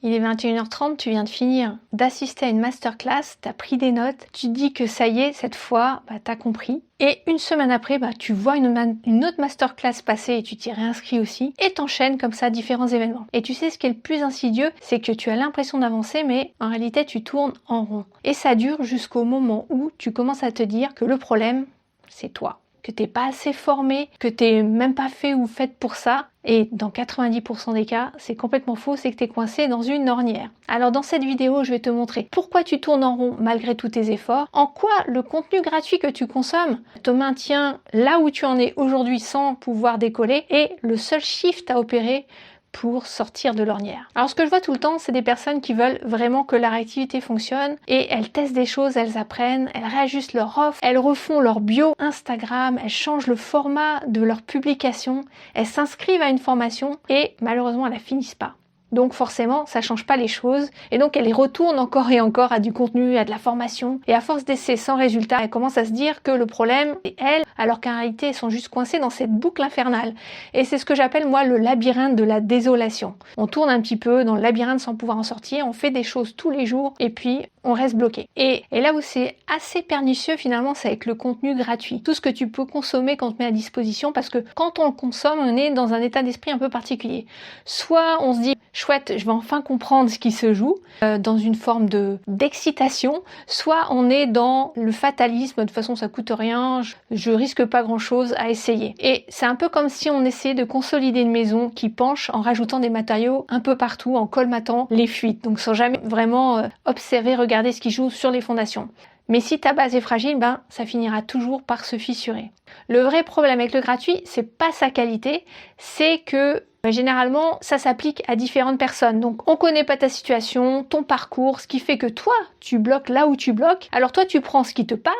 Il est 21h30, tu viens de finir d'assister à une masterclass, tu as pris des notes, tu te dis que ça y est, cette fois, tu as compris. Et une semaine après, tu vois une autre masterclass passer et tu t'y réinscris aussi et t'enchaînes comme ça différents événements. Et tu sais ce qui est le plus insidieux, c'est que tu as l'impression d'avancer mais en réalité tu tournes en rond. Et ça dure jusqu'au moment où tu commences à te dire que le problème, c'est toi. Que t'es pas assez formé, que t'es même pas fait ou faite pour ça. Et dans 90% des cas, c'est complètement faux, c'est que t'es coincé dans une ornière. Alors dans cette vidéo, je vais te montrer pourquoi tu tournes en rond malgré tous tes efforts, en quoi le contenu gratuit que tu consommes te maintient là où tu en es aujourd'hui sans pouvoir décoller, et le seul shift à opérer pour sortir de l'ornière. Alors ce que je vois tout le temps, c'est des personnes qui veulent vraiment que leur activité fonctionne et elles testent des choses, elles apprennent, elles réajustent leur offre, elles refont leur bio Instagram, elles changent le format de leur publication, elles s'inscrivent à une formation et malheureusement elles la finissent pas. Donc forcément, ça change pas les choses et donc elle les retourne encore et encore à du contenu, à de la formation, et à force d'essayer sans résultat, elle commence à se dire que le problème est elle, alors qu'en réalité elles sont juste coincées dans cette boucle infernale. Et c'est ce que j'appelle moi le labyrinthe de la désolation. On tourne un petit peu dans le labyrinthe sans pouvoir en sortir, on fait des choses tous les jours et puis on reste bloqué. Et là où c'est assez pernicieux finalement, c'est avec le contenu gratuit. Tout ce que tu peux consommer qu'on te met à disposition, parce que quand on le consomme, on est dans un état d'esprit un peu particulier. Soit on se dit chouette, je vais enfin comprendre ce qui se joue, dans une forme d'excitation, soit on est dans le fatalisme, de toute façon ça coûte rien, je risque pas grand chose à essayer. Et c'est un peu comme si on essayait de consolider une maison qui penche en rajoutant des matériaux un peu partout, en colmatant les fuites, donc sans jamais vraiment observer, regarder ce qui joue sur les fondations. Mais si ta base est fragile, ça finira toujours par se fissurer. Le vrai problème avec le gratuit, c'est pas sa qualité, c'est que généralement, ça s'applique à différentes personnes. Donc, on connaît pas ta situation, ton parcours, ce qui fait que toi, tu bloques là où tu bloques. Alors toi, tu prends ce qui te parle,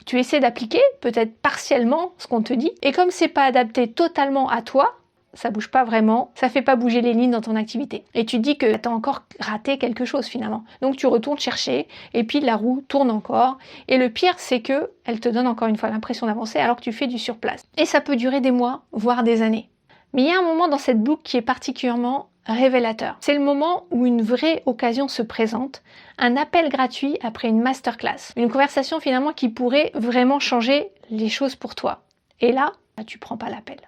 tu essaies d'appliquer, peut-être partiellement, ce qu'on te dit. Et comme c'est pas adapté totalement à toi, ça bouge pas vraiment, ça fait pas bouger les lignes dans ton activité. Et tu te dis que t'as encore raté quelque chose finalement. Donc tu retournes chercher, et puis la roue tourne encore. Et le pire, c'est que elle te donne encore une fois l'impression d'avancer alors que tu fais du surplace. Et ça peut durer des mois, voire des années. Mais il y a un moment dans cette boucle qui est particulièrement révélateur. C'est le moment où une vraie occasion se présente, un appel gratuit après une masterclass, une conversation finalement qui pourrait vraiment changer les choses pour toi. Et là, tu prends pas l'appel.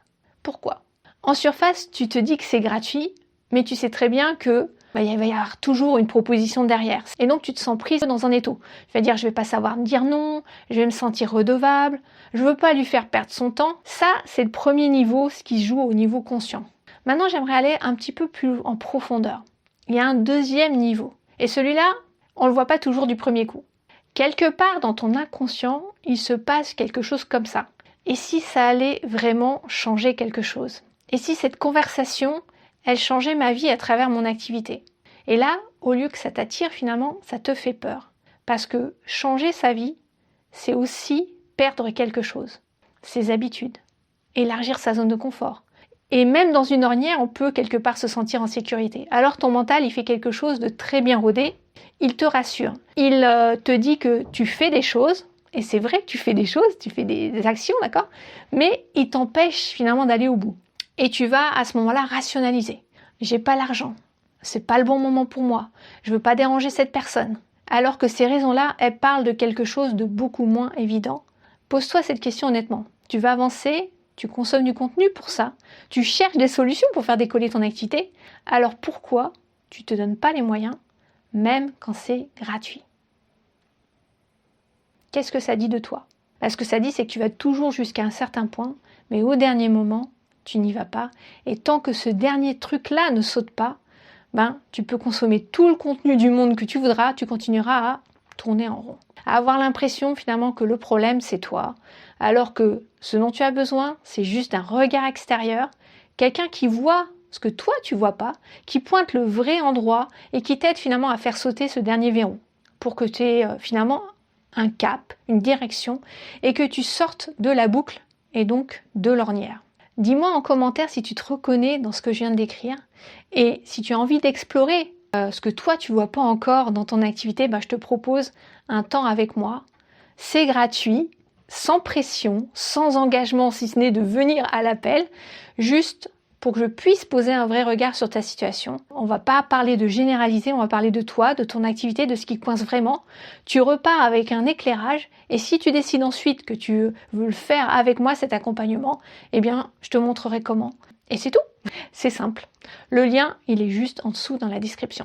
Pourquoi ? En surface, tu te dis que c'est gratuit, mais tu sais très bien que il va y avoir toujours une proposition derrière. Et donc tu te sens prise dans un étau. Tu vas dire je vais pas savoir dire non, je vais me sentir redevable, je veux pas lui faire perdre son temps. Ça, c'est le premier niveau, ce qui se joue au niveau conscient. Maintenant, j'aimerais aller un petit peu plus en profondeur. Il y a un deuxième niveau. Et celui-là, on le voit pas toujours du premier coup. Quelque part dans ton inconscient, il se passe quelque chose comme ça. Et si ça allait vraiment changer quelque chose ? Et si cette conversation, elle changeait ma vie à travers mon activité? Et là, au lieu que ça t'attire, finalement, ça te fait peur. Parce que changer sa vie, c'est aussi perdre quelque chose. Ses habitudes. Élargir sa zone de confort. Et même dans une ornière, on peut quelque part se sentir en sécurité. Alors ton mental, il fait quelque chose de très bien rodé. Il te rassure. Il te dit que tu fais des choses. Et c'est vrai que tu fais des choses, tu fais des actions, d'accord ? Mais il t'empêche finalement d'aller au bout. Et tu vas à ce moment-là rationaliser. J'ai pas l'argent. C'est pas le bon moment pour moi. Je veux pas déranger cette personne. Alors que ces raisons-là, elles parlent de quelque chose de beaucoup moins évident. Pose-toi cette question honnêtement. Tu vas avancer, tu consommes du contenu pour ça. Tu cherches des solutions pour faire décoller ton activité. Alors pourquoi tu te donnes pas les moyens, même quand c'est gratuit ? Qu'est-ce que ça dit de toi ? Ce que ça dit, c'est que tu vas toujours jusqu'à un certain point, mais au dernier moment, tu n'y vas pas. Et tant que ce dernier truc-là ne saute pas, tu peux consommer tout le contenu du monde que tu voudras, tu continueras à tourner en rond. À avoir l'impression finalement que le problème, c'est toi, alors que ce dont tu as besoin, c'est juste d'un regard extérieur, quelqu'un qui voit ce que toi, tu vois pas, qui pointe le vrai endroit et qui t'aide finalement à faire sauter ce dernier verrou, pour que tu aies finalement un cap, une direction, et que tu sortes de la boucle et donc de l'ornière. Dis-moi en commentaire si tu te reconnais dans ce que je viens de décrire, et si tu as envie d'explorer ce que toi tu vois pas encore dans ton activité, je te propose un temps avec moi. C'est gratuit, sans pression, sans engagement si ce n'est de venir à l'appel, juste pour que je puisse poser un vrai regard sur ta situation. On va pas parler de généraliser, on va parler de toi, de ton activité, de ce qui coince vraiment. Tu repars avec un éclairage et si tu décides ensuite que tu veux le faire avec moi, cet accompagnement, eh bien, je te montrerai comment. Et c'est tout. C'est simple. Le lien, il est juste en dessous dans la description.